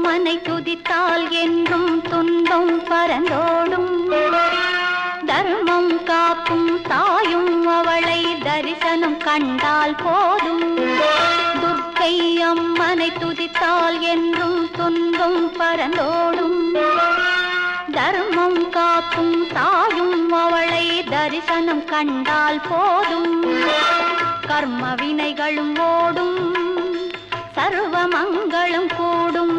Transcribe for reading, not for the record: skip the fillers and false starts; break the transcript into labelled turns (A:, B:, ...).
A: அம்மனை துதித்தால் என்றும் துன்பம் பறந்தோடும் தர்மம் காக்கும் தாயும் அவளை தரிசனம் கண்டால் போதும் துர்க்கை அம்மனை துதித்தால் என்றும் துன்பம் பறந்தோடும் தர்மம் காக்கும் தாயும் அவளை தரிசனம் கண்டால் போதும் கர்ம வினைகளும் ஓடும் சர்வ மங்களம் கூடும்